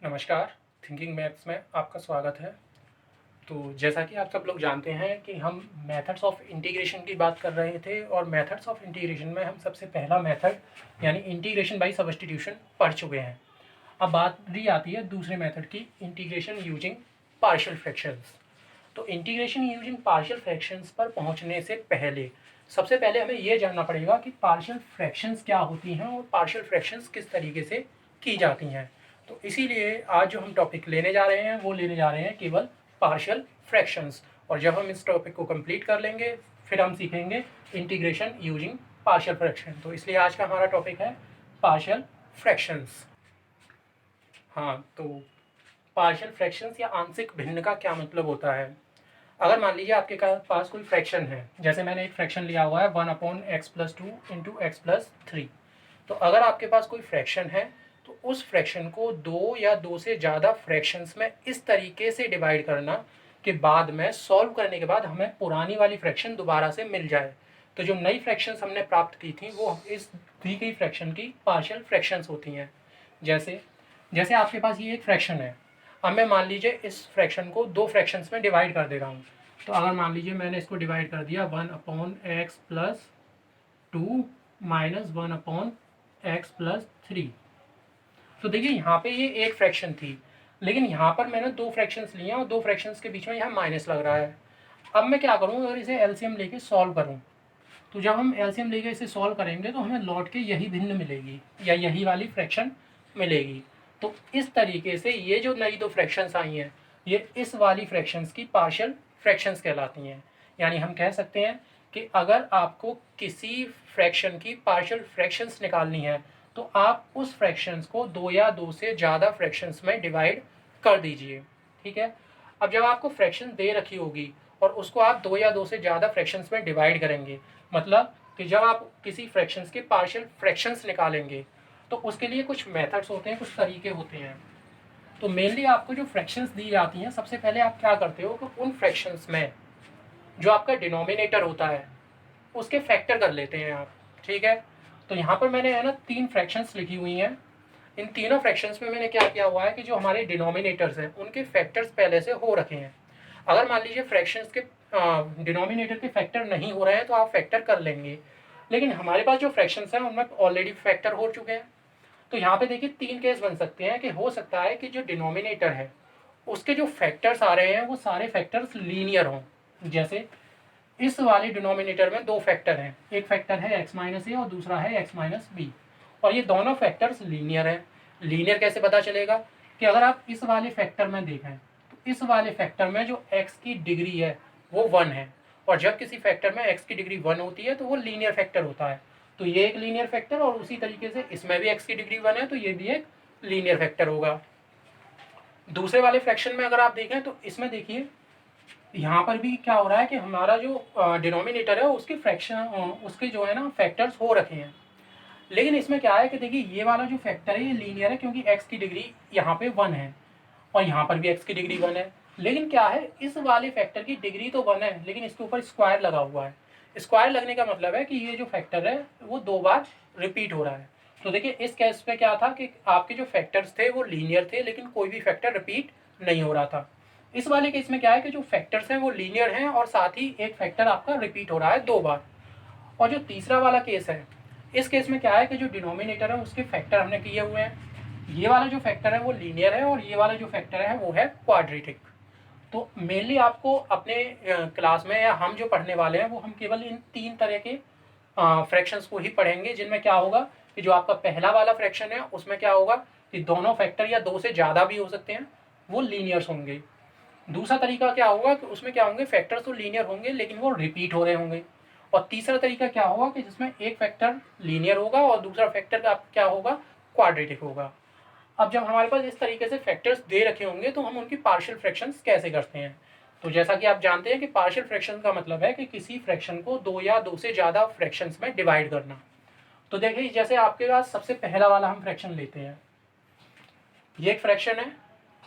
नमस्कार, thinking maths में आपका स्वागत है। तो जैसा कि आप सब लोग जानते हैं कि हम मेथड्स ऑफ इंटीग्रेशन की बात कर रहे थे और मेथड्स ऑफ इंटीग्रेशन में हम सबसे पहला मेथड यानी इंटीग्रेशन बाय सब्स्टिट्यूशन पढ़ चुके हैं। अब बारी आती है दूसरे मेथड की, इंटीग्रेशन यूजिंग पार्शियल फ्रैक्शंस। तो इंटीग्रेशन यूजिंग पार्शियल फ्रैक्शंस पर पहुंचने से पहले सबसे पहले हमें यह जानना पड़ेगा कि पार्शियल फ्रैक्शंस क्या होती हैं और पार्शियल फ्रैक्शंस किस तरीके से की जाती हैं। तो इसीलिए आज जो हम टॉपिक लेने जा रहे हैं वो लेने जा रहे हैं केवल पार्शियल फ्रैक्शंस। और जब हम इस टॉपिक को कंप्लीट कर लेंगे फिर हम सीखेंगे इंटीग्रेशन यूजिंग पार्शियल फ्रैक्शन। तो इसलिए आज का हमारा टॉपिक है पार्शियल फ्रैक्शंस। हाँ, तो पार्शियल फ्रैक्शंस या आंशिक भिन्न का क्या मतलब होता है। अगर मान लीजिए आपके पास कोई फ्रैक्शन है, जैसे मैंने एक फ्रैक्शन लिया हुआ है 1/x+2 इंटू x+3। तो अगर आपके पास कोई फ्रैक्शन है तो उस फ्रैक्शन को दो या दो से ज़्यादा फ्रैक्शंस में इस तरीके से डिवाइड करना कि बाद में सॉल्व करने के बाद हमें पुरानी वाली फ्रैक्शन दोबारा से मिल जाए। तो जो नई फ्रैक्शंस हमने प्राप्त की थी वो इस दी गई फ्रैक्शन की पार्शियल फ्रैक्शंस होती हैं। जैसे जैसे आपके पास ये एक फ्रैक्शन है, अब मैं मान लीजिए इस फ्रैक्शन को दो फ्रैक्शंस में डिवाइड कर दे रहा हूँ। तो अगर मान लीजिए मैंने इसको डिवाइड कर दिया 1/x+2 माइनस 1/x+3। तो देखिए यहाँ पे ये एक फ्रैक्शन थी, लेकिन यहाँ पर मैंने दो फ्रैक्शंस लिए और दो फ्रैक्शंस के बीच में यहाँ माइनस लग रहा है। अब मैं क्या करूँ, अगर इसे एलसीएम लेके सॉल्व करूँ तो जब हम एलसीएम लेके इसे सॉल्व करेंगे तो हमें लौट के यही भिन्न मिलेगी या यही वाली फ्रैक्शन मिलेगी। तो इस तरीके से ये जो नई दो फ्रैक्शंस आई हैं ये इस वाली फ्रैक्शंस की पार्शियल फ्रैक्शंस कहलाती हैं। यानी हम कह सकते हैं कि अगर आपको किसी फ्रैक्शन की पार्शियल फ्रैक्शंस निकालनी है तो आप उस फ्रैक्शंस को दो या दो से ज़्यादा फ्रैक्शंस में डिवाइड कर दीजिए। ठीक है। अब जब आपको फ्रैक्शन दे रखी होगी और उसको आप दो या दो से ज़्यादा फ्रैक्शंस में डिवाइड करेंगे, मतलब कि जब आप किसी फ्रैक्शंस के पार्शियल फ्रैक्शंस निकालेंगे तो उसके लिए कुछ मेथड्स होते हैं, कुछ तरीके होते हैं। तो मेनली आपको जो फ्रैक्शंस दी जाती हैं, सबसे पहले आप क्या करते हो कि उन फ्रैक्शंस में जो आपका डिनोमिनेटर होता है उसके फैक्टर कर लेते हैं आप। ठीक है। तो यहाँ पर मैंने है ना तीन फ्रैक्शंस लिखी हुई हैं। इन तीनों फ्रैक्शंस में मैंने क्या किया हुआ है कि जो हमारे डिनोमिनेटर्स हैं उनके फैक्टर्स पहले से हो रखे हैं। अगर मान लीजिए फ्रैक्शंस के डिनोमिनेटर के फैक्टर नहीं हो रहे हैं तो आप फैक्टर कर लेंगे, लेकिन हमारे पास जो फ्रैक्शंस हैं उनमें ऑलरेडी फैक्टर हो चुके हैं। तो यहाँ पे देखिए तीन केस बन सकते हैं कि हो सकता है कि जो डिनोमिनेटर है उसके जो फैक्टर्स आ रहे हैं वो सारे फैक्टर्स लीनियर हों। जैसे इस वाले डिनोमिनेटर में दो फैक्टर हैं, एक फैक्टर है x-a और दूसरा है x-b, और ये दोनों फैक्टर्स लीनियर हैं। लीनियर कैसे पता चलेगा कि अगर आप इस वाले फैक्टर में देखें तो इस वाले फैक्टर में जो x की डिग्री है वो 1 है, और जब किसी फैक्टर में x की डिग्री 1 होती है तो वो लीनियर फैक्टर होता है। तो ये एक लीनियर फैक्टर, और उसी तरीके से इसमें भी x की डिग्री 1 है तो ये भी एक लीनियर फैक्टर होगा। दूसरे वाले फ्रैक्शन में अगर आप देखें तो इसमें देखिए यहाँ पर भी क्या हो रहा है कि हमारा जो डिनोमिनेटर है उसके फ्रैक्शन उसके जो है ना फैक्टर्स हो रखे हैं, लेकिन इसमें क्या है कि देखिए ये वाला जो फैक्टर है ये लीनियर है क्योंकि x की डिग्री यहाँ पे 1 है और यहाँ पर भी x की डिग्री 1 है। लेकिन क्या है, इस वाले फैक्टर की डिग्री तो 1 है लेकिन इसके ऊपर स्क्वायर लगा हुआ है। स्क्वायर लगने का मतलब है कि ये जो फैक्टर है वो दो बार रिपीट हो रहा है। तो देखिए इस केस पे क्या था कि आपके जो फैक्टर्स थे वो लीनियर थे लेकिन कोई भी फैक्टर रिपीट नहीं हो रहा था। इस वाले केस में क्या है कि जो फैक्टर्स हैं वो लीनियर हैं और साथ ही एक फैक्टर आपका रिपीट हो रहा है दो बार। और जो तीसरा वाला केस है, इस केस में क्या है कि जो डिनोमिनेटर है उसके फैक्टर हमने किए हुए हैं। ये वाला जो फैक्टर है वो लीनियर है और ये वाला जो फैक्टर है वो है क्वाड्रेटिक। तो मेनली आपको अपने क्लास में या हम जो पढ़ने वाले हैं वो हम केवल इन तीन तरह के फ्रैक्शंस को ही पढ़ेंगे, जिनमें क्या होगा कि जो आपका पहला वाला फ्रैक्शन है उसमें क्या होगा कि दोनों फैक्टर या दो से ज़्यादा भी हो सकते हैं, वो लीनियर्स होंगे। दूसरा तरीका क्या होगा कि उसमें क्या होंगे, फैक्टर्स तो लीनियर होंगे लेकिन वो रिपीट हो रहे होंगे। और तीसरा तरीका क्या होगा कि जिसमें एक फैक्टर लीनियर होगा और दूसरा फैक्टर का क्या होगा, क्वाड्रेटिक होगा। अब जब हमारे पास इस तरीके से फैक्टर्स दे रखे होंगे तो हम उनकी पार्शियल फ्रैक्शंस कैसे करते हैं। तो जैसा कि आप जानते हैं कि पार्शियल फ्रैक्शन का मतलब है कि किसी फ्रैक्शन को दो या दो से ज़्यादा फ्रैक्शंस में डिवाइड करना। तो देखिए जैसे आपके पास सबसे पहला वाला हम फ्रैक्शन लेते हैं, ये एक फ्रैक्शन है,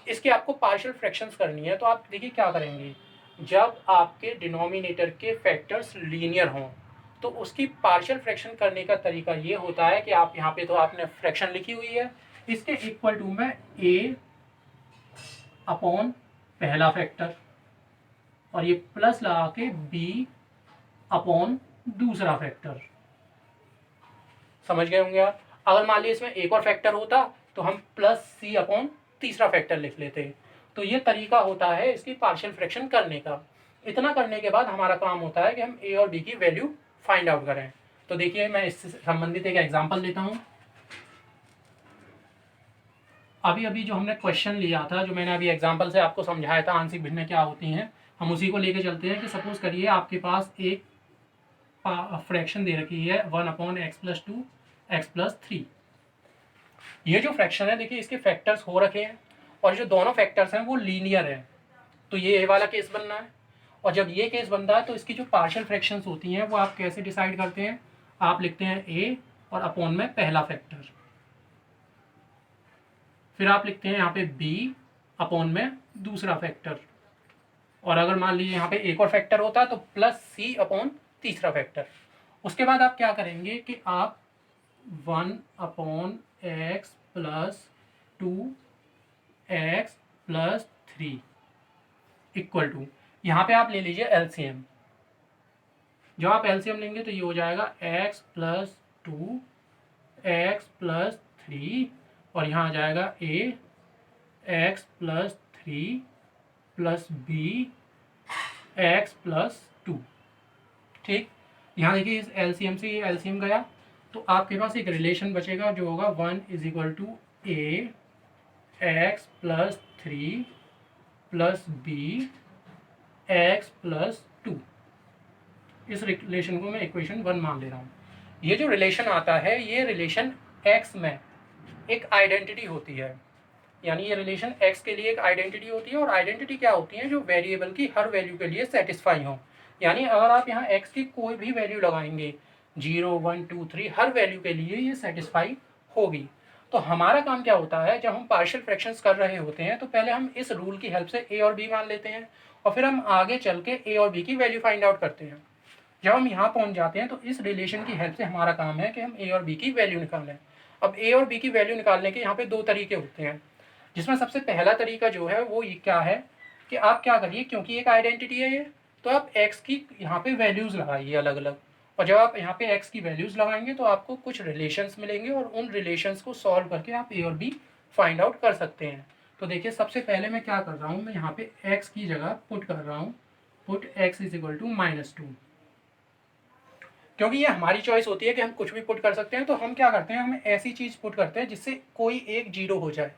इसकी आपको पार्शियल फ्रैक्शंस करनी है। तो आप देखिए क्या करेंगे, जब आपके डिनोमिनेटर के फैक्टर्स लीनियर हों तो उसकी पार्शियल फ्रैक्शन करने का तरीका ये होता है कि आप यहाँ पे तो आपने फ्रैक्शन लिखी हुई है, इसके इक्वल टू में a अपॉन पहला फैक्टर और ये प्लस लगा के b अपॉन दूसरा फैक्टर। समझ गए होंगे आप। अगर मान लीजिए इसमें एक और फैक्टर होता तो हम प्लस सी अपॉन तीसरा फैक्टर लिख लेते। तो ये तरीका होता है इसकी पार्शियल फ्रैक्शन करने का। इतना करने के बाद हमारा काम होता है कि हम ए और बी की वैल्यू फाइंड आउट करें। तो देखिए मैं इससे संबंधित एक एग्जांपल लेता हूँ। अभी अभी जो हमने क्वेश्चन लिया था, जो मैंने अभी एग्जांपल से आपको समझाया था आंशिक भिन्न क्या होती हैं, हम उसी को लेके चलते हैं कि सपोज करिए आपके पास एक फ्रैक्शन दे रखी है 1/x+2 x+3। ये जो फ्रैक्शन है देखिए इसके फैक्टर्स हो रखे हैं और जो दोनों फैक्टर्स हैं वो लीनियर है। तो ये वाला केस बनना है। और जब ये केस बनता है तो इसकी जो पार्शियल फ्रैक्शंस होती हैं वो आप कैसे डिसाइड करते हैं, आप लिखते हैं a और अपॉन में पहला फैक्टर, फिर आप लिखते हैं यहाँ पे b अपॉन में दूसरा फैक्टर, और अगर मान लीजिए यहाँ पे एक और फैक्टर होता तो प्लस c अपॉन तीसरा फैक्टर। उसके बाद आप क्या करेंगे कि आप 1/x+2x+3 इक्वल टू, यहाँ पे आप ले लीजिए एलसीएम। जब आप एलसीएम लेंगे तो ये हो जाएगा x+2 x+3 और यहाँ आ जाएगा a x+3 plus b x+2। ठीक, यहाँ देखिए इस एलसीएम से ये एलसीएम गया तो आपके पास एक रिलेशन बचेगा जो होगा 1 = a x+3 plus b x+2। इस रिलेशन को मैं इक्वेशन 1 मान ले रहा हूँ। ये जो रिलेशन आता है ये रिलेशन x में एक आइडेंटिटी होती है, यानी ये रिलेशन x के लिए एक आइडेंटिटी होती है। और आइडेंटिटी क्या होती है, जो वेरिएबल की हर वैल्यू के लिए सेटिस्फाई हो। यानी अगर आप यहाँ x की कोई भी वैल्यू लगाएंगे 0 1 2 3 हर वैल्यू के लिए ये सेटिस्फाई होगी। तो हमारा काम क्या होता है, जब हम पार्शियल फ्रैक्शंस कर रहे होते हैं तो पहले हम इस रूल की हेल्प से a और b मान लेते हैं और फिर हम आगे चल के a और b की वैल्यू फाइंड आउट करते हैं। जब हम यहाँ पहुँच जाते हैं तो इस रिलेशन की हेल्प से हमारा काम है कि हम a और b की वैल्यू निकालें। अब a और b की वैल्यू निकालने के यहाँ पे दो तरीके होते हैं, जिसमें सबसे पहला तरीका जो है वो ये क्या है कि आप क्या करिए, क्योंकि एक आइडेंटिटी है ये, तो आप x की यहाँ पे वैल्यूज़ लगाइए अलग अलग। और जब आप यहाँ पे x की वैल्यूज़ लगाएंगे तो आपको कुछ रिलेशंस मिलेंगे और उन रिलेशंस को सॉल्व करके आप a और b फाइंड आउट कर सकते हैं। तो देखिए सबसे पहले मैं क्या कर रहा हूँ, मैं यहाँ पे x की जगह पुट कर रहा हूँ, पुट x = -2। क्योंकि ये हमारी चॉइस होती है कि हम कुछ भी पुट कर सकते हैं, तो हम क्या करते हैं, हम ऐसी चीज़ पुट करते हैं जिससे कोई एक जीरो हो जाए।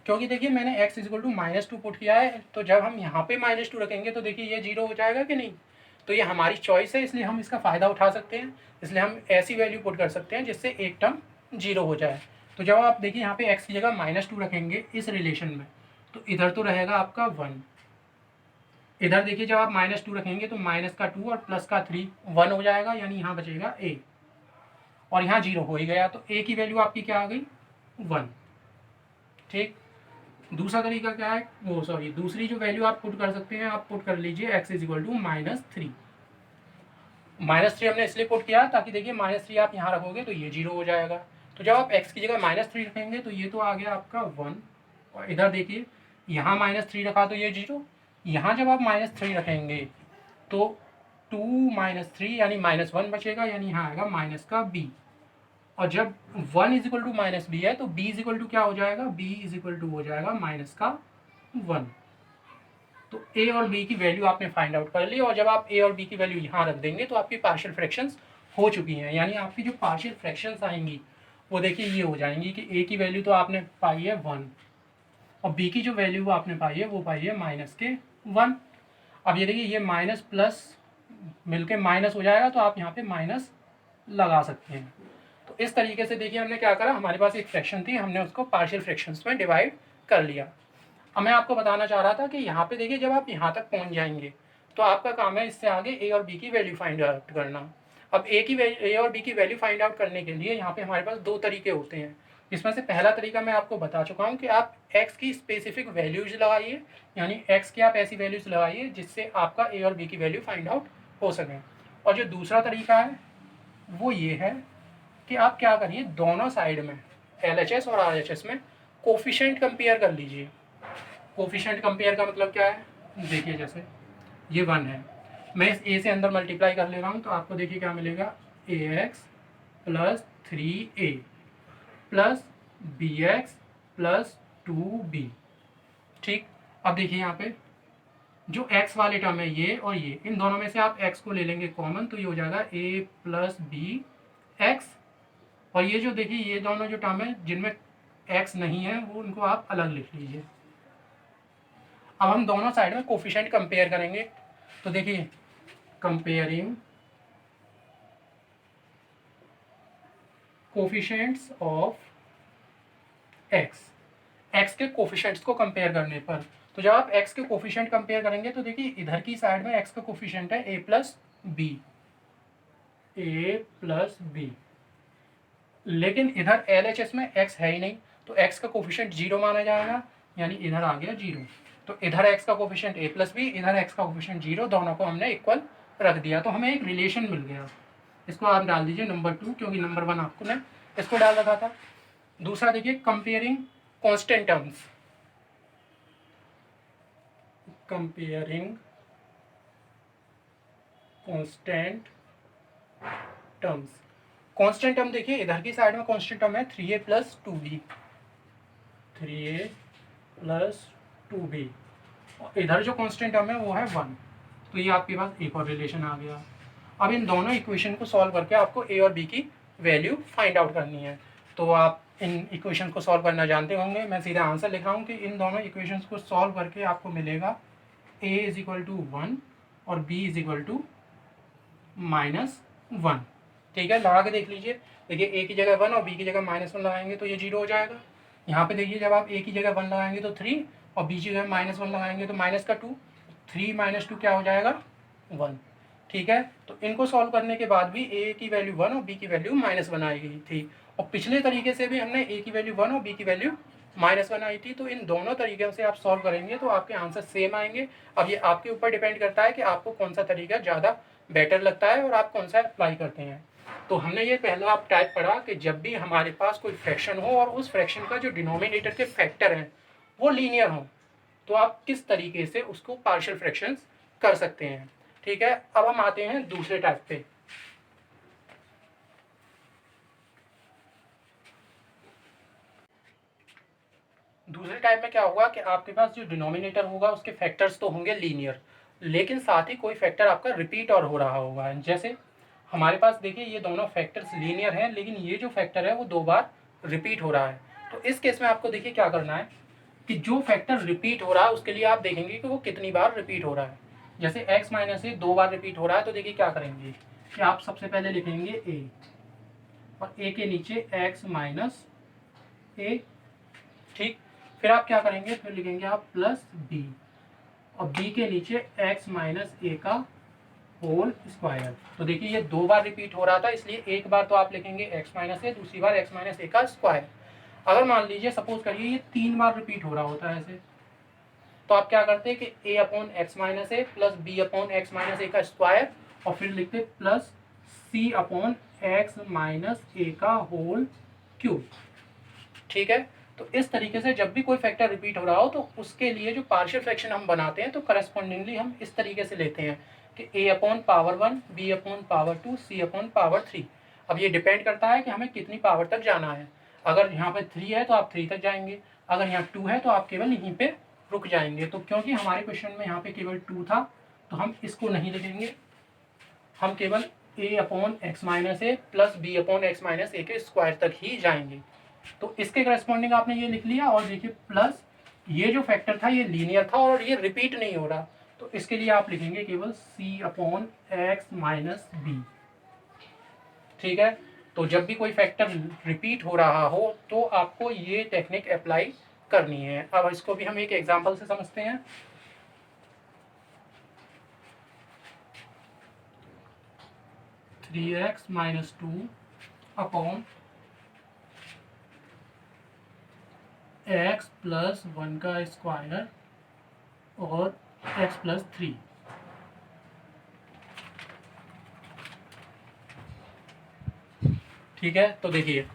क्योंकि देखिए मैंने x = -2 पुट किया है, तो जब हम यहाँ पे -2 रखेंगे तो देखिए ये जीरो हो जाएगा कि नहीं। तो ये हमारी चॉइस है, इसलिए हम इसका फ़ायदा उठा सकते हैं। इसलिए हम ऐसी वैल्यू पुट कर सकते हैं जिससे एक टर्म जीरो हो जाए। तो जब आप देखिए यहाँ पे x की जगह -2 रखेंगे इस रिलेशन में, तो इधर तो रहेगा आपका 1, इधर देखिए जब आप -2 रखेंगे तो -2 और +3 1 हो जाएगा, यानी यहाँ बचेगा a, और यहाँ जीरो हो ही गया तो a की वैल्यू आपकी क्या आ गई, 1। ठीक, दूसरा तरीका क्या है, वो सॉरी दूसरी जो वैल्यू आप पुट कर सकते हैं, आप पुट कर लीजिए x = -3। -3 हमने इसलिए पुट किया ताकि देखिए -3 आप यहाँ रखोगे तो ये जीरो हो जाएगा। तो जब आप x की जगह -3 रखेंगे तो ये तो आ गया आपका 1, और इधर देखिए यहाँ -3 रखा तो ये जीरो। यहाँ जब आप -3 रखेंगे तो 2 - 3 यानी -1 बचेगा, यानी यहाँ आएगा माइनस का b। और जब 1 = -b है तो b = क्या हो जाएगा, b = हो जाएगा -1। तो a और b की वैल्यू आपने फाइंड आउट कर ली, और जब आप a और b की वैल्यू यहाँ रख देंगे तो आपकी पार्शियल फ्रैक्शंस हो चुकी हैं। यानी आपकी जो पार्शियल फ्रैक्शंस आएंगी वो देखिए ये हो जाएंगी कि a की वैल्यू तो आपने पाई है 1 और b की जो वैल्यू आपने पाई है वो पाई है -1। अब ये देखिए ये माइनस प्लस मिलके माइनस हो जाएगा, तो आप यहाँ पे माइनस लगा सकते हैं। तो इस तरीके से देखिए हमने क्या करा, हमारे पास एक फ्रैक्शन थी, हमने उसको पार्शियल फ्रैक्शंस में डिवाइड कर लिया। अब मैं आपको बताना चाह रहा था कि यहाँ पे देखिए जब आप यहाँ तक पहुँच जाएंगे तो आपका काम है इससे आगे a और b की वैल्यू फाइंड आउट करना। अब a और b की वैल्यू फाइंड आउट करने के लिए यहाँ पे हमारे पास दो तरीके होते हैं, जिसमें से पहला तरीका मैं आपको बता चुका हूँ कि आप x की स्पेसिफिक वैल्यूज लगाइए, यानी x की आप ऐसी वैल्यूज लगाइए जिससे आपका a और b की वैल्यू फाइंड आउट हो सके। और जो दूसरा तरीका है वो ये है कि आप क्या करिए, दोनों साइड में LHS और RHS में कोफिशिएंट कंपेयर कर लीजिए। कोफिशिएंट कंपेयर का मतलब क्या है, देखिए जैसे ये 1 है, मैं इस ए से अंदर मल्टीप्लाई कर ले रहा हूँ तो आपको देखिए क्या मिलेगा, A X plus 3a plus B X plus 2b। ठीक, अब देखिए यहाँ पे जो x वाले टर्म है ये और ये, इन दोनों में से आप x को ले लेंगे कॉमन तो ये हो जाएगा a प्लस बी एक्स, और ये जो देखिए ये दोनों जो टर्म है जिनमें x नहीं है वो उनको आप अलग लिख लीजिए। अब हम दोनों साइड में कोफिशिएंट कंपेयर करेंगे तो देखिए कंपेयरिंग कोफिशिएंट्स ऑफ x के कोफिशिएंट्स को कंपेयर करने पर, तो जब आप x के कोफिशिएंट कंपेयर करेंगे तो देखिए इधर की साइड में x का कोफिशिएंट है a प्लस बी, लेकिन इधर LHS में x है ही नहीं तो x का कोफिशिएंट 0 माना जाएगा, यानी इधर आ गया 0। तो इधर x का कोफिशिएंट a प्लस बी, इधर x का कोफिशिएंट 0, दोनों को हमने इक्वल रख दिया तो हमें एक रिलेशन मिल गया। इसको आप डाल दीजिए नंबर 2, क्योंकि नंबर 1 आपको ने इसको डाल रखा था। दूसरा देखिए comparing constant terms, comparing constant terms. Constant term देखिए इधर की साइड में कांस्टेंट टर्म है 3a प्लस 2b, और इधर जो कांस्टेंट टर्म है वो है 1, तो ये आपके पास एक और रिलेशन आ गया। अब इन दोनों इक्वेशन को सॉल्व करके आपको a और b की वैल्यू फाइंड आउट करनी है। तो आप इन इक्वेशन को सॉल्व करना जानते होंगे, मैं सीधा आंसर लिख रहा हूँ कि इन दोनों इक्वेशंस को सॉल्व करके आपको मिलेगा a इज इक्वल टू 1 और b इज इक्वल टू -1। ठीक है, लगा के देख लीजिए। देखिए a की जगह 1 और b की जगह -1 लगाएंगे तो ये 0 हो जाएगा। यहाँ पे देखिए जब आप a की जगह 1 लगाएंगे तो 3 और b की जगह -1 लगाएंगे तो माइनस का 2, 3 - 2 क्या हो जाएगा 1। ठीक है, तो इनको सॉल्व करने के बाद भी a की वैल्यू 1 और b की वैल्यू -1 आई गई थी, और पिछले तरीके से भी हमने a की वैल्यू 1 और b की वैल्यू -1 आई थी। तो इन दोनों तरीक़ों से आप सॉल्व करेंगे तो आपके आंसर सेम आएंगे। अब ये आपके ऊपर डिपेंड करता है कि आपको कौन सा तरीका ज़्यादा बेटर लगता है और आप कौन सा अप्लाई करते हैं। तो हमने ये पहला आप टाइप पढ़ा कि जब भी हमारे पास कोई फ्रैक्शन हो और उस फ्रैक्शन का जो डिनोमिनेटर के फैक्टर हैं वो लीनियर हो, तो आप किस तरीके से उसको पार्शियल फ्रैक्शंस कर सकते हैं। ठीक है, अब हम आते हैं दूसरे टाइप पे। दूसरे टाइप में क्या होगा कि आपके पास जो डिनोमिनेटर होगा उसके फैक्टर्स तो होंगे लीनियर, लेकिन साथ ही कोई फैक्टर आपका रिपीट और हो रहा होगा। जैसे हमारे पास देखिए ये दोनों फैक्टर्स लीनियर हैं, लेकिन ये जो फैक्टर है वो 2 बार रिपीट हो रहा है। तो इस केस में आपको देखिए क्या करना है कि जो फैक्टर रिपीट हो रहा है उसके लिए आप देखेंगे कि वो कितनी बार रिपीट हो रहा है। जैसे x माइनस ए 2 बार रिपीट हो रहा है तो देखिए क्या करेंगे कि आप सबसे पहले लिखेंगे a और a के नीचे x माइनस ए। ठीक, फिर आप क्या करेंगे, फिर लिखेंगे आप प्लस b और b के नीचे x माइनस ए का होल स्क्वायर। तो देखिए ये 2 बार रिपीट हो रहा था, इसलिए एक बार तो आप लिखेंगे x माइनस ए, दूसरी बार x माइनस ए का स्क्वायर। अगर मान लीजिए सपोज करिए ये 3 बार रिपीट हो रहा होता है ऐसे, तो आप क्या करते हैं कि a upon x minus A plus B upon x minus A का स्क्वायर और फिर लिखते plus c upon x minus A का होल क्यूब। ठीक है, तो इस तरीके से जब भी कोई फैक्टर रिपीट हो रहा हो तो उसके लिए जो पार्शियल फ्रैक्शन हम बनाते हैं तो करस्पॉन्डिंगली हम इस तरीके से लेते हैं कि a upon power 1, b upon power 2, c upon power 3। अब ये डिपेंड करता है कि हमें कितनी पावर तक जाना है। अगर यहाँ पे 3 है तो आप 3 तक जाएंगे, अगर यहाँ 2 है तो आप केवल यहीं पे रुक जाएंगे। तो क्योंकि हमारे क्वेश्चन में यहाँ पे केवल 2 था तो हम इसको नहीं लिखेंगे, हम केवल a upon x minus A plus B upon x minus A के स्क्वायर तक ही जाएंगे। तो इसके करस्पॉन्डिंग आपने ये लिख लिया, और देखिए प्लस ये जो फैक्टर था ये लीनियर था और ये रिपीट नहीं हो रहा, तो इसके लिए आप लिखेंगे केवल c upon x minus b. ठीक है, तो जब भी कोई फैक्टर रिपीट हो रहा हो तो आपको ये टेक्निक अप्लाई करनी है। अब इसको भी हम एक एग्जांपल से समझते हैं। Three x minus 2 upon x plus 1 का स्क्वायर और एक्स प्लस 3। ठीक है, तो देखिए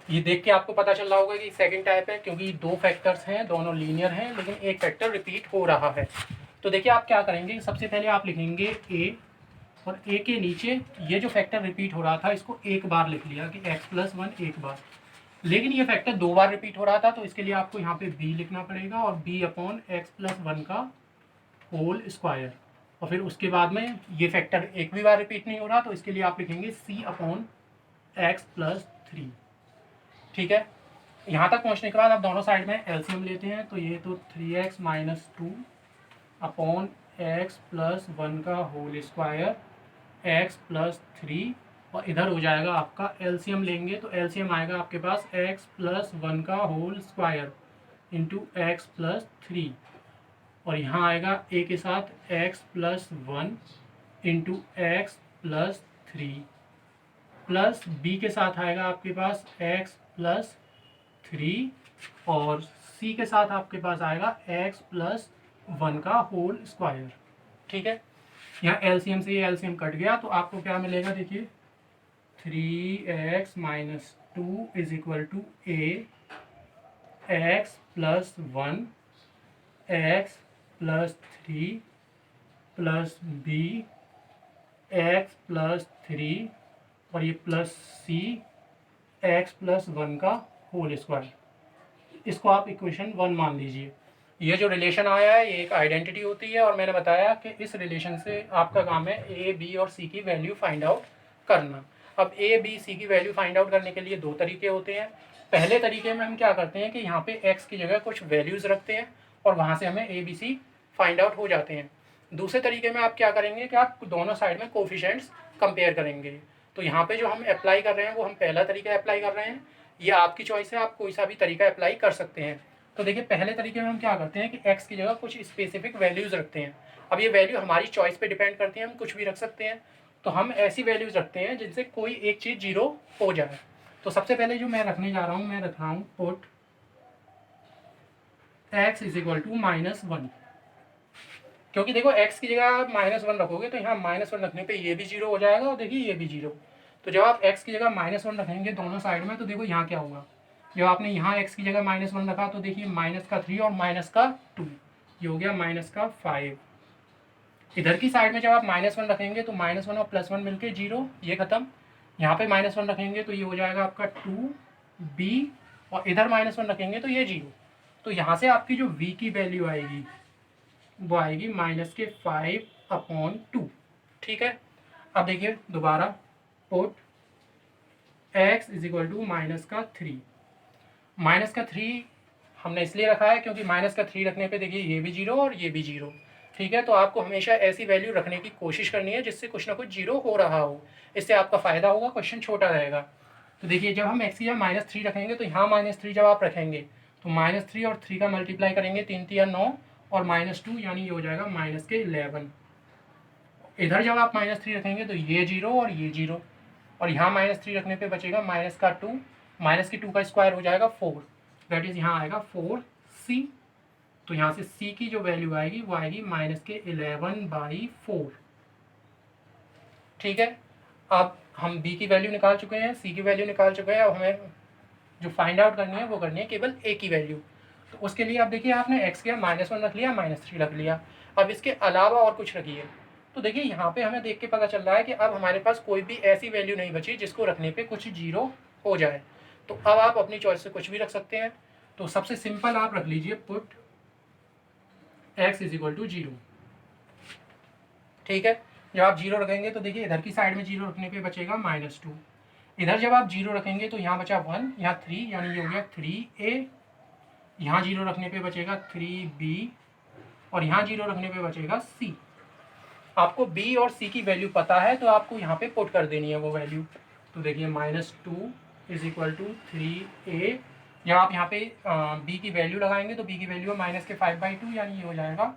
ये देख के आपको पता चल रहा होगा कि सेकंड टाइप है, क्योंकि दो फैक्टर्स हैं, दोनों लीनियर हैं, लेकिन एक फैक्टर रिपीट हो रहा है। तो देखिए आप क्या करेंगे, सबसे पहले आप लिखेंगे ए, और ए के नीचे ये जो फैक्टर रिपीट हो रहा था इसको एक बार लिख लिया कि x+1 एक बार। लेकिन ये फैक्टर दो बार रिपीट हो रहा था, तो इसके लिए आपको यहाँ पे b लिखना पड़ेगा, और b/x+1 का होल स्क्वायर। और फिर उसके बाद में ये फैक्टर एक भी बार रिपीट नहीं हो रहा, तो इसके लिए आप लिखेंगे c/x+3। ठीक है, यहाँ तक पहुँचने के बाद आप दोनों साइड में एलसीएम लेते हैं, तो ये तो 3x-2/x+1 का होल स्क्वायर x+3, और इधर हो जाएगा आपका एलसीएम लेंगे तो एलसीएम आएगा आपके पास x+1 का होल स्क्वायर इंटू x+3, और यहाँ आएगा a के साथ x+1 into x+3, plus b के साथ आएगा आपके पास x+3, और c के साथ आपके पास आएगा x+1 का होल स्क्वायर। ठीक है, यहाँ एलसीएम से ये एलसीएम कट गया, तो आपको क्या मिलेगा, देखिए 3x-2 is equal to a x+1 x+3 plus b x+3 और ये प्लस c x+1 का होल स्क्वायर। इसको आप इक्वेशन 1 मान लीजिए। ये जो रिलेशन आया है ये एक आइडेंटिटी होती है, और मैंने बताया कि इस रिलेशन से आपका काम है ए, बी और सी की वैल्यू फाइंड आउट करना। अब ए, बी, सी की वैल्यू फाइंड आउट करने के लिए दो तरीके होते हैं। पहले तरीके में हम क्या करते हैं कि यहाँ पे एक्स की जगह कुछ वैल्यूज़ रखते हैं, और वहाँ से हमें ए, बी, सी फाइंड आउट हो जाते हैं। दूसरे तरीके में आप क्या करेंगे कि आप दोनों साइड में कोफिशिएंट्स कंपेयर करेंगे। तो यहाँ पे जो हम अप्लाई कर रहे हैं वो हम पहला तरीका अप्लाई कर रहे हैं। ये आपकी चॉइस है, आप कोई सा भी तरीका अप्लाई कर सकते हैं। तो देखिए पहले तरीके में हम क्या करते हैं कि x की जगह कुछ स्पेसिफिक वैल्यूज़ रखते हैं। अब ये वैल्यू हमारी चॉइस पे डिपेंड करती है, हम कुछ भी रख सकते हैं। तो हम ऐसी वैल्यूज़ रखते हैं जिनसे कोई एक चीज़ जीरो हो जाए। तो सबसे पहले जो मैं रखने जा रहा हूँ, मैं रख रहा हूँ put x is equal to -1, क्योंकि देखो x की जगह आप -1 रखोगे तो यहाँ -1 रखने पे ये भी जीरो हो जाएगा, और देखिए ये भी जीरो। तो जब आप x की जगह -1 रखेंगे दोनों साइड में, तो देखो यहाँ क्या होगा, जब आपने यहाँ x की जगह -1 रखा तो देखिए -3 और -2, ये हो गया -5। इधर की साइड में जब आप -1 रखेंगे तो -1 और +1 मिलके 0, ये खत्म। यहाँ पे -1 रखेंगे तो ये हो जाएगा आपका 2b, और इधर -1 रखेंगे तो ये 0। तो यहाँ से आपकी जो v की वैल्यू आएगी वो आएगी -5/2। ठीक है, अब देखिए दोबारा put x is equal to -3। -3 हमने इसलिए रखा है क्योंकि -3 रखने पे देखिए ये भी 0 और ये भी 0। ठीक है, तो आपको हमेशा ऐसी वैल्यू रखने की कोशिश करनी है जिससे कुछ ना कुछ 0 हो रहा हो, इससे आपका फ़ायदा होगा, क्वेश्चन छोटा रहेगा। तो देखिए जब हम x की जगह -3 रखेंगे तो यहाँ -3 जब आप रखेंगे तो -3 और 3 का मल्टीप्लाई करेंगे, 3 3 9, और -2 यानी ये हो जाएगा -11। इधर जब आप -3 रखेंगे तो ये 0 और ये 0, और यहाँ -3 रखने पे बचेगा -2, -2 का स्क्वायर हो जाएगा 4, दैट इज यहाँ आएगा 4c। तो यहाँ से c की जो वैल्यू आएगी वो आएगी -11/4। ठीक है, अब हम b की वैल्यू निकाल चुके हैं, c की वैल्यू निकाल चुके हैं, अब हमें जो फाइंड आउट करनी है वो करनी है केवल a की वैल्यू। तो उसके लिए आप देखिए आपने x के -1 रख लिया, -3 रख लिया, अब इसके अलावा और कुछ रखिए। तो देखिए यहाँ पे हमें देख के पता चल रहा है कि अब हमारे पास कोई भी ऐसी वैल्यू नहीं बची जिसको रखने पे कुछ 0 हो जाए। तो अब आप अपनी चॉइस से कुछ भी रख सकते हैं। तो सबसे सिंपल आप रख लीजिए put x is equal to 0। ठीक है, जब आप 0 रखेंगे तो देखिए इधर की साइड में 0 रखने पे बचेगा -2, इधर जब आप 0 रखेंगे तो यहाँ बचा 1, यहाँ 3 यानी ये हो गया 3a, यहाँ 0 रखने पे बचेगा 3b, और यहाँ 0 रखने पे बचेगा c। आपको b और c की वैल्यू पता है तो आपको यहाँ पे पुट कर देनी है वो वैल्यू। तो देखिए -2 इज इक्वल टू 3a, जब आप यहाँ पे b की वैल्यू लगाएंगे तो b की वैल्यू है -5/2 यानी ये हो जाएगा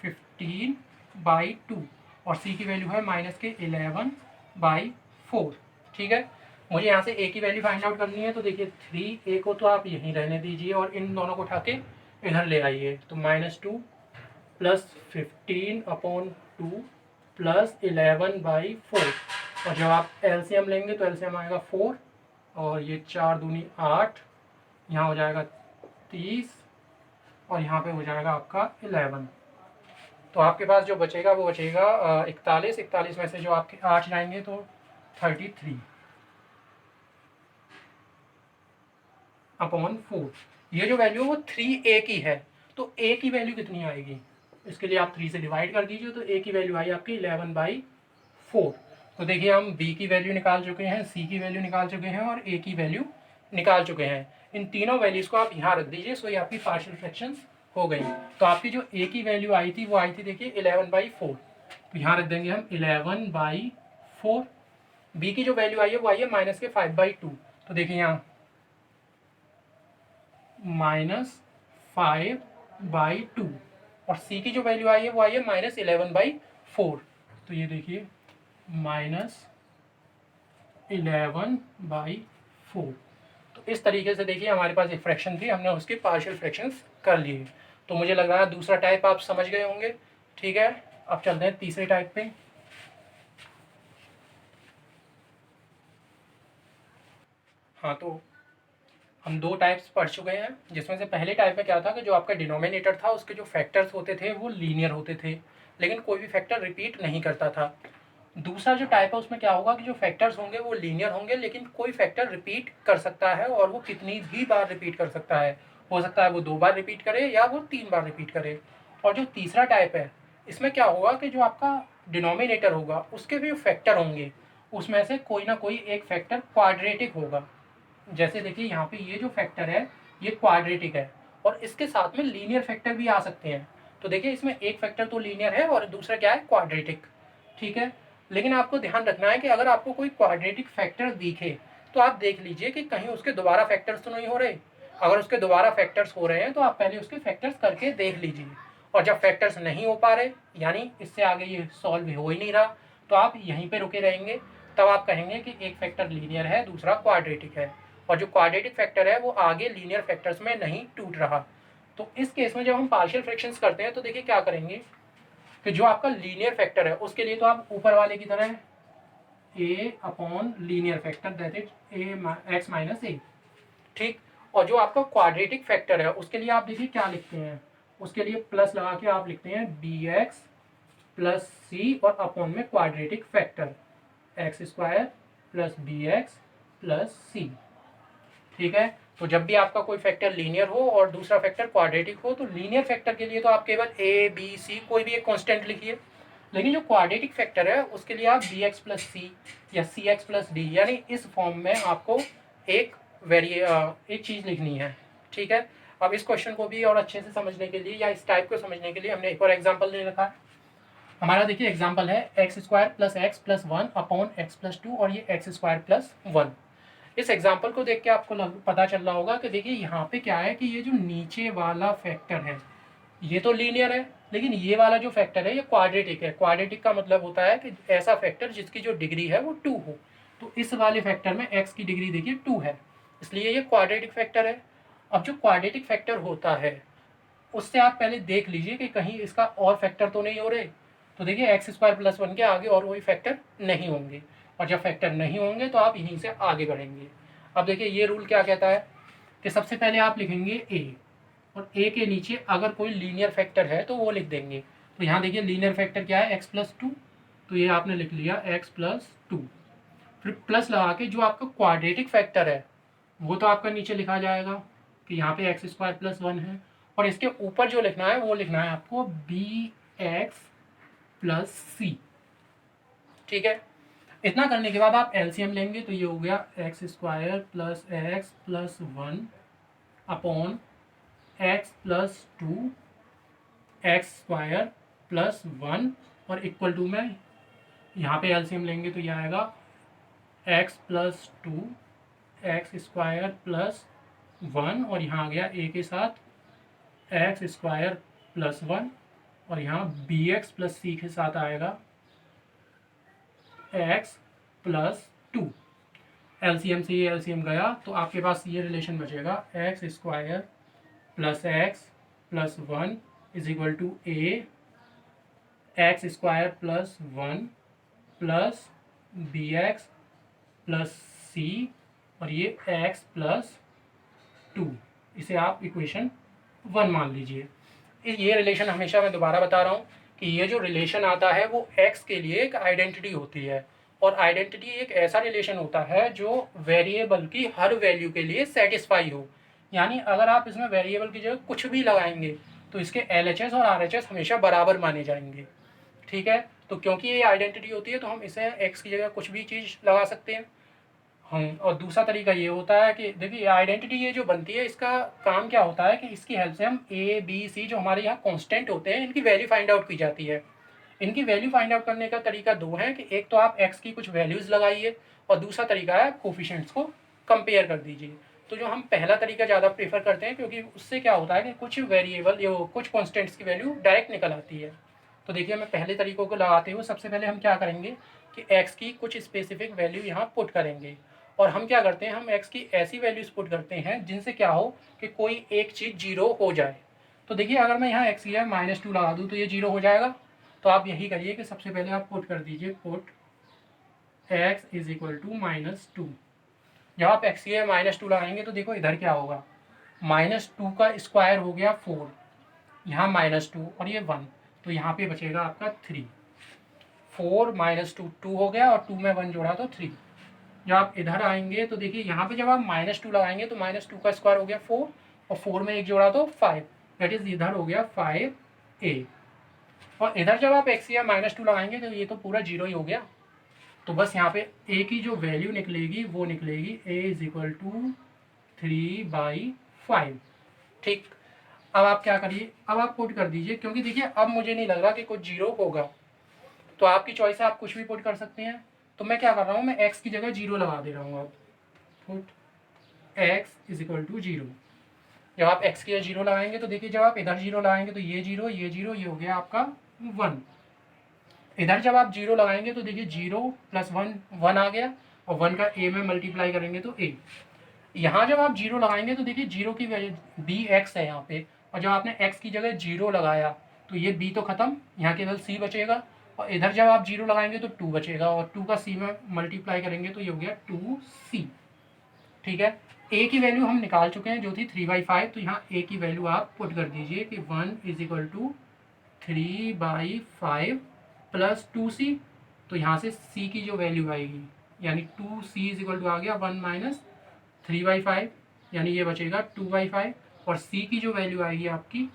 15/2, और c की वैल्यू है -11/4। ठीक है, मुझे यहाँ से a की वैल्यू फाइंड आउट करनी है, तो देखिए 3a को तो आप यहीं रहने दीजिए और इन दोनों को उठा के इधर ले आइए। तो -2 + 15/2 + 11/4, और जब आप एलसीएम लेंगे तो एलसीएम आएगा 4, और ये 4 दूनी 8, यहाँ हो जाएगा 30 और यहाँ पे हो जाएगा आपका 11। तो आपके पास जो बचेगा वो बचेगा 41। 41 में से जो आपके 8 जाएंगे तो 33 अपॉन 4। ये जो वैल्यू है वो 3a की है, तो a की वैल्यू कितनी आएगी, इसके लिए आप 3 से डिवाइड कर दीजिए, तो a की वैल्यू आई आपकी 11/4। तो देखिए हम b की वैल्यू निकाल चुके हैं, c की वैल्यू निकाल चुके हैं और a की वैल्यू निकाल चुके हैं। इन तीनों वैल्यूज़ को आप यहाँ रख दीजिए, सो ये आपकी पार्शियल फ्रैक्शंस हो गई। तो आपकी जो a की वैल्यू आई थी वो आई थी देखिए 11/4, तो यहाँ रख देंगे हम 11/4। b की जो वैल्यू आई है वो आई है -5/2, तो देखिए यहाँ -5/2 और c की जो वैल्यू आई है वो आई है -11/4, तो ये देखिए -11/4। तो इस तरीके से देखिए हमारे पास एक फ्रैक्शन थी, हमने उसके पार्शियल फ्रैक्शंस कर लिए। तो मुझे लग रहा है दूसरा टाइप आप समझ गए होंगे। ठीक है, अब चलते हैं तीसरे टाइप पे। हाँ, तो हम 2 टाइप्स पढ़ चुके हैं, जिसमें से पहले टाइप में क्या था कि जो आपका डिनोमिनेटर था उसके जो फैक्टर्स होते थे वो लीनियर होते थे, लेकिन कोई भी फैक्टर रिपीट नहीं करता था। दूसरा जो टाइप है उसमें क्या होगा कि जो फैक्टर्स होंगे वो लीनियर होंगे, लेकिन कोई फैक्टर रिपीट कर सकता है और वो कितनी भी बार रिपीट कर सकता है। हो सकता है वो 2 बार रिपीट करे या वो 3 बार रिपीट करे। और जो तीसरा टाइप है इसमें क्या होगा कि जो आपका डिनोमिनेटर होगा उसके भी फैक्टर होंगे, उसमें से कोई ना कोई एक फैक्टर क्वाड्रेटिक होगा। जैसे देखिए यहाँ पे ये जो फैक्टर है ये क्वाड्रेटिक है और इसके साथ में लीनियर फैक्टर भी आ सकते हैं। तो देखिए इसमें एक फैक्टर तो लीनियर है और दूसरा क्या है, क्वाड्रेटिक। ठीक है, लेकिन आपको ध्यान रखना है कि अगर आपको कोई क्वाड्रेटिक फैक्टर दिखे तो आप देख लीजिए कि कहीं उसके दोबारा फैक्टर्स तो नहीं हो रहे। अगर उसके दोबारा फैक्टर्स हो रहे हैं तो आप पहले उसके फैक्टर्स करके देख लीजिए, और जब फैक्टर्स नहीं हो पा रहे यानी इससे आगे ये सॉल्व हो ही नहीं रहा तो आप यहीं पे रुके रहेंगे। तब आप कहेंगे कि एक फैक्टर लीनियर है दूसरा क्वाड्रेटिक है, और जो क्वाड्रेटिक फैक्टर है वो आगे लीनियर फैक्टर्स में नहीं टूट रहा। तो इस केस में जब हम पार्शियल फ्रैक्शंस करते हैं तो देखिए क्या करेंगे कि जो आपका लीनियर फैक्टर है उसके लिए तो आप ऊपर वाले की तरह A upon linear factor that is A X minus A. ठीक, और जो आपका क्वाड्रेटिक फैक्टर है उसके लिए आप देखिए क्या लिखते हैं, उसके लिए प्लस लगा के आप लिखते हैं बी एक्स प्लस सी और अपॉन में quadratic factor X square plus B X plus C. ठीक है, तो जब भी आपका कोई फैक्टर लीनियर हो और दूसरा फैक्टर क्वाड्रेटिक हो तो लीनियर फैक्टर के लिए तो आप केवल ए बी सी कोई भी एक कांस्टेंट लिखिए, लेकिन जो क्वाड्रेटिक फैक्टर है उसके लिए आप बी एक्स प्लस सी या सी एक्स प्लस डी यानी इस फॉर्म में आपको एक एक चीज़ लिखनी है। ठीक है, अब इस क्वेश्चन को भी और अच्छे से समझने के लिए या इस टाइप को समझने के लिए हमने एक और एग्जाम्पल ले रखा है। हमारा देखिए एग्जाम्पल है x square plus x plus 1 upon x plus 2 और ये एक्स स्क्वायर प्लस 1। इस एग्जाम्पल को देख के आपको पता चल रहा होगा कि देखिए यहाँ पे क्या है कि ये जो नीचे वाला फैक्टर है ये तो लीनियर है, लेकिन ये वाला जो फैक्टर है ये क्वाड्रेटिक है। क्वाड्रेटिक का मतलब होता है कि ऐसा फैक्टर जिसकी जो डिग्री है वो 2 हो। तो इस वाले फैक्टर में x की डिग्री देखिए 2 है, इसलिए ये क्वाड्रेटिक फैक्टर है। अब जो क्वाड्रेटिक फैक्टर होता है उससे आप पहले देख लीजिए कि कहीं इसका और फैक्टर तो नहीं हो रहे। तो देखिए एक्स स्क्वायर प्लस 1 के आगे और कोई फैक्टर नहीं होंगे, और जब फैक्टर नहीं होंगे तो आप यहीं से आगे बढ़ेंगे। अब देखिए ये रूल क्या कहता है कि सबसे पहले आप लिखेंगे a और a के नीचे अगर कोई लीनियर फैक्टर है तो वो लिख देंगे। तो यहाँ देखिए लीनियर फैक्टर क्या है, x प्लस 2, तो ये आपने लिख लिया x प्लस 2। फिर प्लस लगा के जो आपका क्वाड्रेटिक फैक्टर है वो तो आपका नीचे लिखा जाएगा कि यहाँ पे एक्स स्क्वायर प्लस 1 है, और इसके ऊपर जो लिखना है वो लिखना है आपको बी एक्स प्लस सी। ठीक है, इतना करने के बाद आप एलसीएम लेंगे तो ये हो गया x square plus 1 upon x plus 2 x square plus 1 और इक्वल टू में यहाँ पे एलसीएम लेंगे तो ये आएगा x plus 2 x square plus 1 और यहाँ आ गया ए के साथ एक्स स्क्वायर प्लस 1 और यहाँ बी एक्स प्लस सी के साथ आएगा एक्स प्लस 2। एलसीएम से ये एलसीएम गया तो आपके पास ये रिलेशन बचेगा X square plus 1 is equal to A X square plus 1 plus B X plus C और ये x प्लस 2, इसे आप इक्वेशन 1 मान लीजिए। ये रिलेशन हमेशा मैं दोबारा बता रहा हूँ कि ये जो रिलेशन आता है वो x के लिए एक आइडेंटिटी होती है, और आइडेंटिटी एक ऐसा रिलेशन होता है जो वेरिएबल की हर वैल्यू के लिए सेटिस्फाई हो। यानी अगर आप इसमें वेरिएबल की जगह कुछ भी लगाएंगे तो इसके LHS और RHS हमेशा बराबर माने जाएंगे। ठीक है, तो क्योंकि ये आइडेंटिटी होती है तो हम इसे x की जगह कुछ भी चीज़ लगा सकते हैं हम। और दूसरा तरीका ये होता है कि देखिए आइडेंटिटी ये जो बनती है इसका काम क्या होता है कि इसकी हेल्प से हम A B C जो हमारे यहाँ कांस्टेंट होते हैं इनकी वैल्यू फाइंड आउट की जाती है। इनकी वैल्यू फाइंड आउट करने का तरीका दो है कि एक तो आप x की कुछ वैल्यूज़ लगाइए और दूसरा तरीका है कोफिशिएंट्स को कंपेयर कर दीजिए। तो जो हम पहला तरीका ज़्यादा प्रेफर करते हैं क्योंकि उससे क्या होता है कि कुछ वेरिएबल या कुछ कॉन्स्टेंट्स की वैल्यू डायरेक्ट निकल आती है। तो देखिए मैं पहले तरीकों को लगाते हुए सबसे पहले हम क्या करेंगे कि x की कुछ स्पेसिफिक वैल्यू यहाँ पुट करेंगे, और हम क्या करते हैं हम x की ऐसी वैल्यूज़ पुट करते हैं जिनसे क्या हो कि कोई एक चीज़ जीरो हो जाए। तो देखिए अगर मैं यहाँ x की जगह -2 लगा दूँ तो ये जीरो हो जाएगा। तो आप यही करिए कि सबसे पहले आप पुट कर दीजिए put x is equal to -2। जब आप x की जगह -2 लगाएंगे तो देखो इधर क्या होगा, -2 का स्क्वायर हो गया 4, यहाँ -2 और ये 1, तो यहाँ पे बचेगा आपका 3। 4 -2 2 हो गया और 2 में 1 जोड़ा तो 3। जब आप इधर आएंगे तो देखिए यहाँ पे जब आप -2 लगाएंगे तो -2 का स्क्वायर हो गया 4 और 4 में 1 जोड़ा तो 5, दैट इज इधर हो गया 5a। और इधर जब आप x या -2 लगाएंगे तो ये तो पूरा जीरो ही हो गया। तो बस यहाँ पे a की जो वैल्यू निकलेगी वो निकलेगी a इज इक्वल टू 3/5। ठीक, अब आप क्या करिए, अब आप पुट कर दीजिए, क्योंकि देखिए अब मुझे नहीं लग रहा कि कुछ जीरो होगा, तो आपकी चॉइस है, आप कुछ भी पुट कर सकते हैं। तो मैं क्या कर रहा हूँ, मैं x की जगह जीरो लगा दे रहा हूँ। अब put x is equal to zero. जब आप x की जगह जीरो लगाएंगे तो देखिए जब आप इधर जीरो लगाएंगे तो ये जीरो ये जीरो, ये हो गया आपका 1। इधर जब आप जीरो लगाएंगे तो देखिए 0 + 1 1 आ गया, और 1 का a में मल्टीप्लाई करेंगे तो a। यहाँ जब आप जीरो लगाएंगे तो देखिए जीरो की वैल्यू bx है यहाँ पे, और जब आपने x की जगह जीरो लगाया तो ये b तो खत्म, यहाँ केवल c बचेगा, और इधर जब आप जीरो लगाएंगे तो 2 बचेगा, और 2 का c में मल्टीप्लाई करेंगे तो ये हो गया 2c। ठीक है, a की वैल्यू हम निकाल चुके हैं जो थी 3/5, तो यहाँ a की वैल्यू आप पुट कर दीजिए कि 1 is equal to 3/5 plus 2c। तो यहाँ से c की जो वैल्यू आएगी यानी 2c इज इक्वल टू आ गया 1 माइनस 3/5, यानी ये बचेगा 2/5, और c की जो वैल्यू आएगी आपकी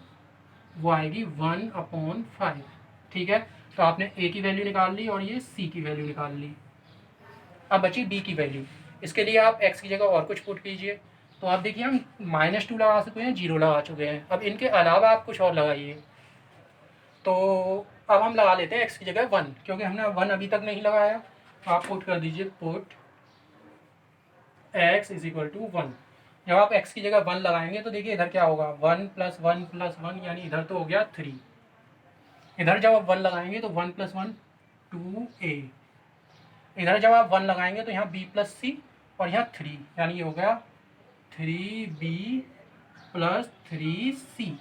वो आएगी 1/5। ठीक है, तो आपने a की वैल्यू निकाल ली और ये c की वैल्यू निकाल ली। अब बची b की वैल्यू, इसके लिए आप x की जगह और कुछ पुट कीजिए। तो आप देखिए हम -2 लगा चुके हैं, जीरो लगा चुके हैं, अब इनके अलावा आप कुछ और लगाइए। तो अब हम लगा लेते हैं x की जगह 1, क्योंकि हमने 1 अभी तक नहीं लगाया। तो आप पुट कर दीजिए put x is equal to 1। जब आप x की जगह 1 लगाएंगे तो देखिए इधर क्या होगा, 1 + 1 + 1, यानी इधर तो हो गया 3। इधर जब आप 1 लगाएंगे तो 1 + 1 2a। इधर जब आप 1 लगाएंगे तो यहाँ b + c, और यहाँ 3, यानी ये हो गया 3b + 3c।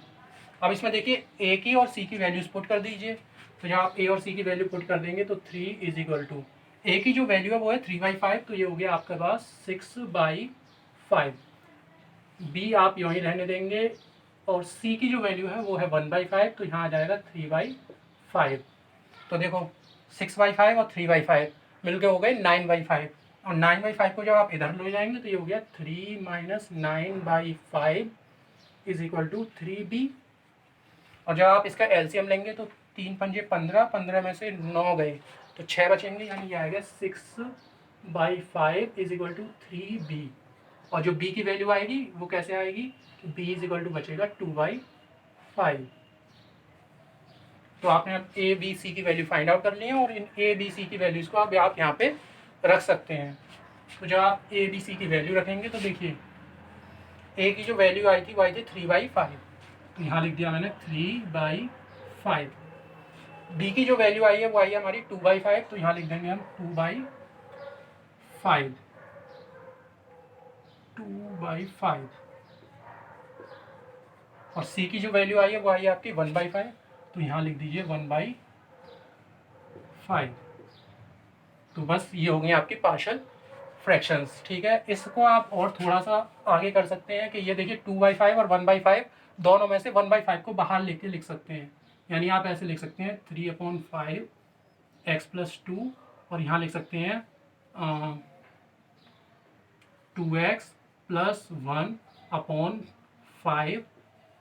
अब इसमें देखिए a की और c की वैल्यूज पुट कर दीजिए। तो जब आप a और c की वैल्यू पुट कर देंगे तो 3 इज इक्वल टू a की जो वैल्यू है वो है 3/5, तो ये हो गया आपके पास 6/5। b आप यूँ ही रहने देंगे, और c की जो वैल्यू है वो है 1/5, तो यहाँ आ जाएगा 3/5। तो देखो 6/5 और 3/5 मिलके हो गए 9/5, और 9/5 को जब आप इधर ले जाएंगे तो ये हो गया 3 - 9/5 इज इक्वल टू 3b। और जब आप इसका एलसीएम लेंगे तो 3 × 5 = 15, 15 में से 9 गए तो 6 बचेंगे, यानी ये आएगा 6/5 इज इक्वल टू 3b। और जो b की वैल्यू आएगी वो कैसे आएगी, b इज इक्वल टू बचेगा 2/5। तो आपने अब a b c की वैल्यू फाइंड आउट कर ली है, और इन a b c की वैल्यूज़ को अब आप यहाँ पे रख सकते हैं। तो जब आप a b c की वैल्यू रखेंगे तो देखिए a की जो वैल्यू आई थी वो आई थी 3/5, तो यहाँ लिख दिया मैंने 3/5। b की जो वैल्यू आई है वो आई है हमारी 2/5, तो यहाँ लिख देंगे हम 2/5। और c की जो वैल्यू आई है वो आई है आपकी 1/5, तो यहाँ लिख दीजिए 1/5। तो बस ये हो गई आपकी पार्शियल फ्रैक्शंस, ठीक है। इसको आप और थोड़ा सा आगे कर सकते हैं कि ये देखिए 2/5 और 1/5 दोनों में से 1/5 को बाहर लेके लिख सकते हैं। यानी आप ऐसे लिख सकते हैं 3/5 x+2 और यहाँ लिख सकते हैं 2x + 1/5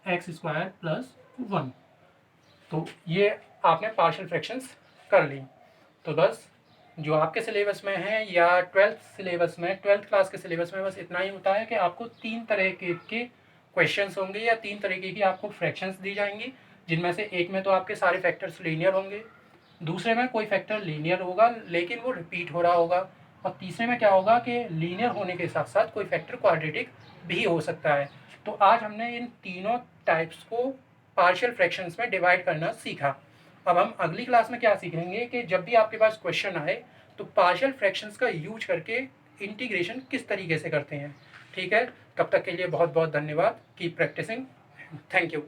x² + 1। तो ये आपने पार्शियल फ्रैक्शंस कर ली। तो बस जो आपके सिलेबस में है या 12th क्लास के सिलेबस में बस इतना ही होता है कि आपको 3 तरह के क्वेश्चंस होंगे या 3 तरीके की आपको फ्रैक्शंस दी जाएंगी, जिनमें से एक में तो आपके सारे फैक्टर्स लीनियर होंगे, दूसरे में कोई फैक्टर लीनियर होगा लेकिन वो रिपीट हो रहा होगा, और तीसरे में क्या होगा कि लीनियर होने के साथ साथ कोई फैक्टर क्वाड्रेटिक भी हो सकता है। तो आज हमने इन तीनों टाइप्स को पार्शियल फ्रैक्शंस में डिवाइड करना सीखा। अब हम अगली क्लास में क्या सीखेंगे कि जब भी आपके पास क्वेश्चन आए तो पार्शियल फ्रैक्शंस का यूज करके इंटीग्रेशन किस तरीके से करते हैं। ठीक है, तब तक के लिए बहुत बहुत धन्यवाद। Keep practising. Thank you.